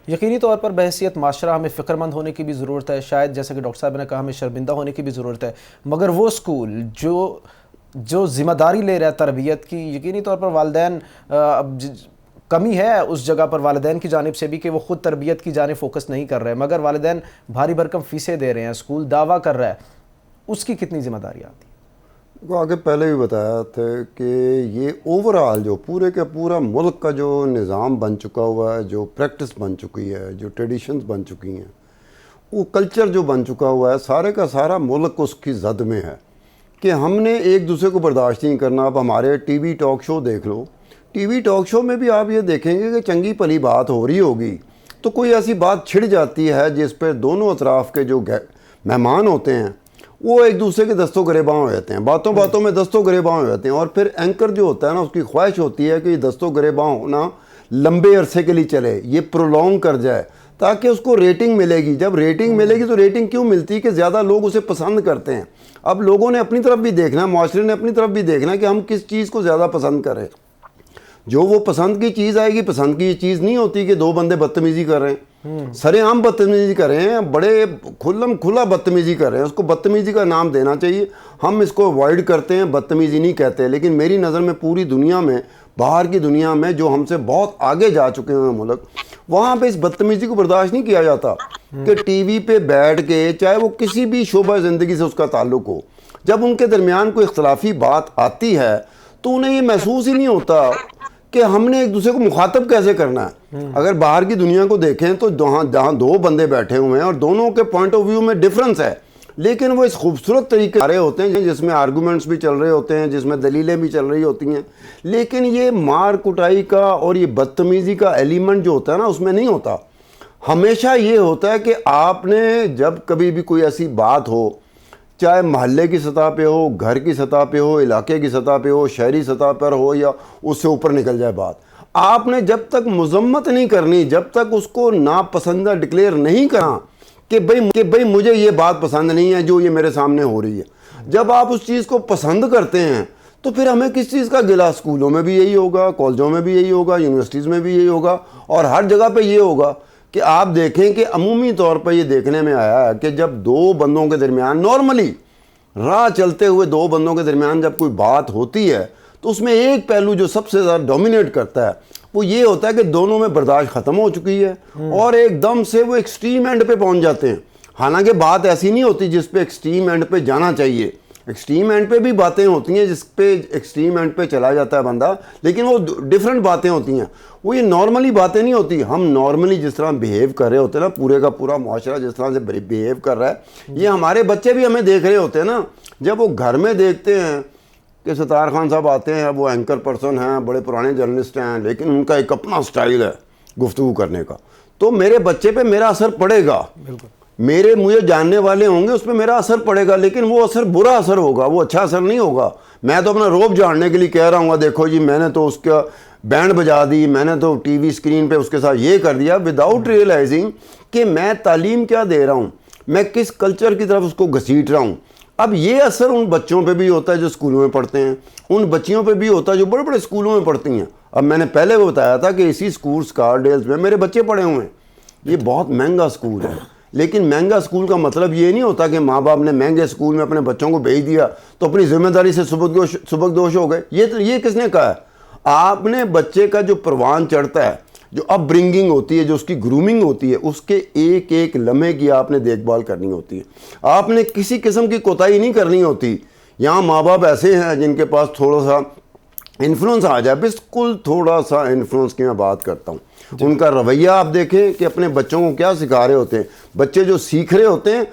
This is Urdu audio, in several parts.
یقینی طور پر بحیثیت معاشرہ ہمیں فکر مند ہونے کی بھی ضرورت ہے، شاید جیسا کہ ڈاکٹر صاحب نے کہا ہمیں شرمندہ ہونے کی بھی ضرورت ہے، مگر وہ اسکول جو ذمہ داری لے رہا ہے تربیت کی، یقینی طور پر والدین کمی ہے اس جگہ پر والدین کی جانب سے بھی کہ وہ خود تربیت کی جانب فوکس نہیں کر رہے، مگر والدین بھاری بھرکم فیسیں دے رہے ہیں، اسکول دعویٰ کر رہا ہے، اس کی کتنی ذمہ داری آتی ہے؟ آگے پہلے بھی بتایا تھا کہ یہ اوورآل جو پورے کا پورا ملک کا جو نظام بن چکا ہوا ہے، جو پریکٹس بن چکی ہے، جو ٹریڈیشنز بن چکی ہیں، وہ کلچر جو بن چکا ہوا ہے، سارے کا سارا ملک اس کی زد میں ہے کہ ہم نے ایک دوسرے کو برداشت نہیں کرنا۔ اب ہمارے ٹی وی ٹاک شو دیکھ لو، ٹی وی ٹاک شو میں بھی آپ یہ دیکھیں گے کہ چنگی پلی بات ہو رہی ہوگی تو کوئی ایسی بات چھڑ جاتی ہے جس پہ دونوں اطراف کے جو مہمان ہوتے ہیں وہ ایک دوسرے کے دست و گریباں ہو جاتے ہیں، باتوں باتوں میں دست و گریباں ہو جاتے ہیں، اور پھر اینکر جو ہوتا ہے نا، اس کی خواہش ہوتی ہے کہ یہ دست و گریباں ہونا لمبے عرصے کے لیے چلے، یہ پرولونگ کر جائے تاکہ اس کو ریٹنگ ملے گی۔ جب ریٹنگ ملے گی تو ریٹنگ کیوں ملتی ہے کہ زیادہ لوگ اسے پسند کرتے ہیں۔ اب لوگوں نے اپنی طرف بھی دیکھنا ہے، معاشرے نے اپنی طرف بھی دیکھنا ہے کہ ہم کس چیز کو زیادہ پسند کریں۔ جو وہ پسند کی چیز آئے گی، پسند کی یہ چیز نہیں ہوتی کہ دو بندے بدتمیزی کر رہے ہیں، سرے عام بدتمیزی کر رہے ہیں، بڑے کھلا بدتمیزی کر رہے ہیں، اس کو بدتمیزی کا نام دینا چاہیے۔ ہم اس کو اوائڈ کرتے ہیں، بدتمیزی نہیں کہتے، لیکن میری نظر میں پوری دنیا میں، باہر کی دنیا میں جو ہم سے بہت آگے جا چکے ہیں ملک، وہاں پہ اس بدتمیزی کو برداشت نہیں کیا جاتا کہ ٹی وی پہ بیٹھ کے، چاہے وہ کسی بھی شعبہ زندگی سے اس کا تعلق ہو، جب ان کے درمیان کوئی اختلافی بات آتی ہے تو انہیں یہ محسوس ہی نہیں ہوتا کہ ہم نے ایک دوسرے کو مخاطب کیسے کرنا ہے۔ اگر باہر کی دنیا کو دیکھیں تو جہاں دو بندے بیٹھے ہوئے ہیں اور دونوں کے پوائنٹ آف ویو میں ڈفرنس ہے، لیکن وہ اس خوبصورت طریقے سے ہوتے ہیں جس میں آرگومنٹس بھی چل رہے ہوتے ہیں، جس میں دلیلیں بھی چل رہی ہوتی ہیں، لیکن یہ مار کٹائی کا اور یہ بدتمیزی کا ایلیمنٹ جو ہوتا ہے نا، اس میں نہیں ہوتا۔ ہمیشہ یہ ہوتا ہے کہ آپ نے جب کبھی بھی کوئی ایسی بات ہو، چاہے محلے کی سطح پہ ہو، گھر کی سطح پہ ہو، علاقے کی سطح پہ ہو، شہری سطح پر ہو، یا اس سے اوپر نکل جائے بات، آپ نے جب تک مذمت نہیں کرنی، جب تک اس کو ناپسندہ ڈکلیئر نہیں کرنا کہ بھئی مجھے یہ بات پسند نہیں ہے جو یہ میرے سامنے ہو رہی ہے، جب آپ اس چیز کو پسند کرتے ہیں تو پھر ہمیں کس چیز کا گلہ؟ اسکولوں میں بھی یہی ہوگا، کالجوں میں بھی یہی ہوگا، یونیورسٹیز میں بھی یہی ہوگا، اور ہر جگہ پہ یہ ہوگا کہ آپ دیکھیں کہ عمومی طور پر یہ دیکھنے میں آیا ہے کہ جب دو بندوں کے درمیان، نارملی راہ چلتے ہوئے دو بندوں کے درمیان جب کوئی بات ہوتی ہے تو اس میں ایک پہلو جو سب سے زیادہ ڈومینیٹ کرتا ہے وہ یہ ہوتا ہے کہ دونوں میں برداشت ختم ہو چکی ہے اور ایک دم سے وہ ایکسٹریم اینڈ پہ پہنچ جاتے ہیں۔ حالانکہ بات ایسی نہیں ہوتی جس پہ ایکسٹریم اینڈ پہ جانا چاہیے، ایکسٹریم اینڈ پہ بھی باتیں ہوتی ہیں جس پہ ایکسٹریم اینڈ پہ چلا جاتا ہے بندہ، لیکن وہ ڈیفرنٹ باتیں ہوتی ہیں، وہ یہ نارملی باتیں نہیں ہوتی۔ ہم نارملی جس طرح بیہیو کر رہے ہوتے ہیں نا، پورے کا پورا معاشرہ جس طرح سے بیہیو کر رہا ہے، یہ ہمارے بچے بھی ہمیں دیکھ رہے ہوتے ہیں نا۔ جب وہ گھر میں دیکھتے ہیں کہ ستار خان صاحب آتے ہیں، وہ اینکر پرسن ہیں، بڑے پرانے جرنلسٹ ہیں، لیکن ان کا ایک اپنا سٹائل ہے گفتگو کرنے کا، تو میرے بچے پہ میرا اثر پڑے گا، مجھے جاننے والے ہوں گے اس پہ میرا اثر پڑے گا، لیکن وہ اثر برا اثر ہوگا، وہ اچھا اثر نہیں ہوگا۔ میں تو اپنا روب جاننے کے لیے کہہ رہا ہوں، دیکھو جی میں نے تو اس کا بینڈ بجا دی، میں نے تو ٹی وی اسکرین پہ اس کے ساتھ یہ کر دیا، وداؤٹ ریئلائزنگ کہ میں تعلیم کیا دے رہا ہوں، میں کس کلچر کی طرف اس کو گھسیٹ رہا ہوں۔ اب یہ اثر ان بچوں پہ بھی ہوتا ہے جو اسکولوں میں پڑھتے ہیں، ان بچیوں پہ بھی ہوتا ہے جو بڑے بڑے اسکولوں میں پڑھتی ہیں۔ اب میں نے پہلے وہ بتایا تھا کہ اسی اسکول اسکارڈیلز میں میرے بچے پڑھے ہوئے ہیں، یہ بہت مہنگا اسکول ہے، لیکن مہنگا اسکول کا مطلب یہ نہیں ہوتا کہ ماں باپ نے مہنگے اسکول میں اپنے بچوں کو بھیج دیا تو اپنی ذمہ داری سے سبکدوش ہو گئے۔ یہ کس نے کہا ہے؟ آپ نے بچے کا جو پروان چڑھتا ہے، جو اپ برنگنگ ہوتی ہے، جو اس کی گرومنگ ہوتی ہے، اس کے ایک ایک لمحے کی آپ نے دیکھ بھال کرنی ہوتی ہے، آپ نے کسی قسم کی کوتاہی نہیں کرنی ہوتی۔ یہاں ماں باپ ایسے ہیں جن کے پاس تھوڑا سا انفلوئنس آ جائے، بالکل تھوڑا سا انفلوئنس کی میں بات کرتا ہوں، ان کا رویہ آپ دیکھیں کہ اپنے بچوں کو کیا سکھا رہے ہوتے ہیں، بچے جو سیکھ رہے ہوتے ہیں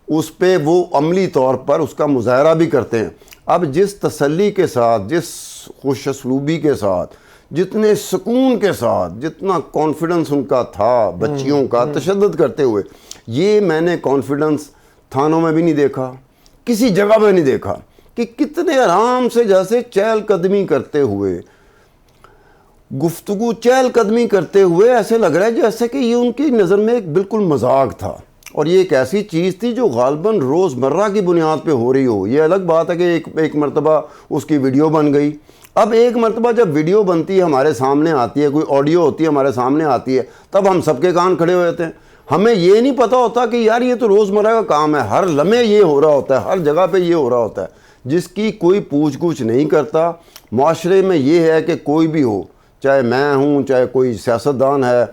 اس پہ وہ عملی طور پر اس کا مظاہرہ بھی کرتے ہیں۔ اب جس تسلی کے ساتھ، جس خوش اسلوبی کے ساتھ، جتنے سکون کے ساتھ، جتنا کانفیڈنس ان کا تھا بچیوں کا تشدد کرتے ہوئے، یہ میں نے کانفیڈنس تھانوں میں بھی نہیں دیکھا، کسی جگہ پہ نہیں دیکھا، کہ کتنے آرام سے جیسے چہل قدمی کرتے ہوئے گفتگو، چہل قدمی کرتے ہوئے ایسے لگ رہا ہے جیسے کہ یہ ان کی نظر میں ایک بالکل مذاق تھا، اور یہ ایک ایسی چیز تھی جو غالباً روزمرہ کی بنیاد پہ ہو رہی ہو۔ یہ الگ بات ہے کہ ایک مرتبہ اس کی ویڈیو بن گئی اب ایک مرتبہ جب ویڈیو بنتی ہے ہمارے سامنے آتی ہے, کوئی آڈیو ہوتی ہے ہمارے سامنے آتی ہے, تب ہم سب کے کان کھڑے ہو جاتے ہیں. ہمیں یہ نہیں پتہ ہوتا کہ یار یہ تو روزمرہ کا کام ہے, ہر لمحے یہ ہو رہا ہوتا ہے, ہر جگہ پہ یہ ہو رہا ہوتا ہے, جس کی کوئی پوچھ گچھ نہیں کرتا. معاشرے میں یہ ہے کہ کوئی بھی ہو, چاہے میں ہوں, چاہے کوئی سیاستدان ہے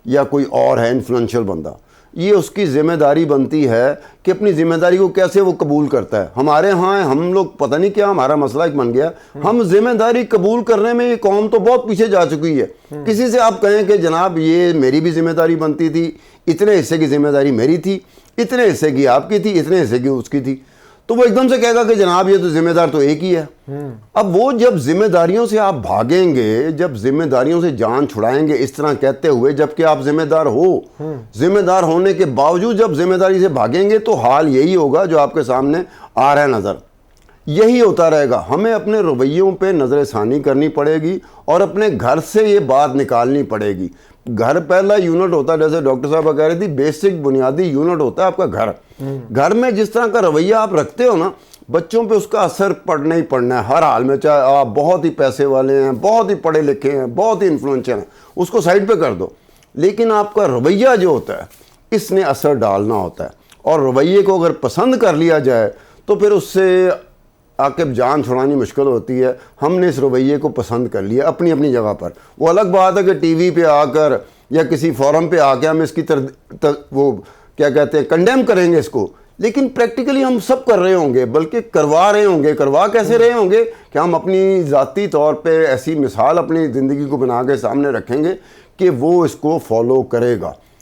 یا کوئی اور ہے انفلوئنشل بندہ, یہ اس کی ذمہ داری بنتی ہے کہ اپنی ذمہ داری کو کیسے وہ قبول کرتا ہے. ہمارے ہاں ہم لوگ پتہ نہیں کیا ہمارا مسئلہ ایک بن گیا, ہم ذمہ داری قبول کرنے میں یہ قوم تو بہت پیچھے جا چکی ہے. کسی سے آپ کہیں کہ جناب یہ میری بھی ذمہ داری بنتی تھی, اتنے حصے کی ذمہ داری میری تھی, اتنے حصے کی آپ کی تھی, اتنے حصے کی اس کی تھی, تو وہ ایک دم سے کہے گا کہ جناب یہ تو ذمہ دار تو ایک ہی ہے. اب وہ جب ذمہ داریوں سے آپ بھاگیں گے, جب ذمہ داریوں سے جان چھڑائیں گے اس طرح کہتے ہوئے, جب کہ آپ ذمہ دار ہو, ذمہ دار ہونے کے باوجود جب ذمہ داری سے بھاگیں گے تو حال یہی ہوگا جو آپ کے سامنے آ رہا ہے نظر, یہی ہوتا رہے گا. ہمیں اپنے رویوں پہ نظر ثانی کرنی پڑے گی اور اپنے گھر سے یہ بات نکالنی پڑے گی. گھر پہلا یونٹ ہوتا ہے, جیسے ڈاکٹر صاحب کہہ رہی تھی, بیسک بنیادی یونٹ ہوتا ہے آپ کا گھر. گھر میں جس طرح کا رویہ آپ رکھتے ہو نا, بچوں پہ اس کا اثر پڑنا ہی پڑنا ہے ہر حال میں, چاہے آپ بہت ہی پیسے والے ہیں, بہت ہی پڑھے لکھے ہیں, بہت ہی انفلوئنشل ہیں, اس کو سائڈ پہ کر دو, لیکن آپ کا رویہ جو ہوتا ہے اس نے اثر ڈالنا ہوتا ہے. اور رویے کو اگر پسند کر لیا جائے تو پھر اس سے عاقب جان چھڑانی مشکل ہوتی ہے. ہم نے اس رویے کو پسند کر لیا اپنی اپنی جگہ پر. وہ الگ بات ہے کہ ٹی وی پہ آ کر یا کسی فورم پہ آ کے ہم اس کی وہ کیا کہتے ہیں کنڈیم کریں گے اس کو, لیکن پریکٹیکلی ہم سب کر رہے ہوں گے, بلکہ کروا رہے ہوں گے. کروا کیسے رہے ہوں گے کہ ہم اپنی ذاتی طور پہ ایسی مثال اپنی زندگی کو بنا کے سامنے رکھیں گے کہ وہ اس کو فالو کرے گا.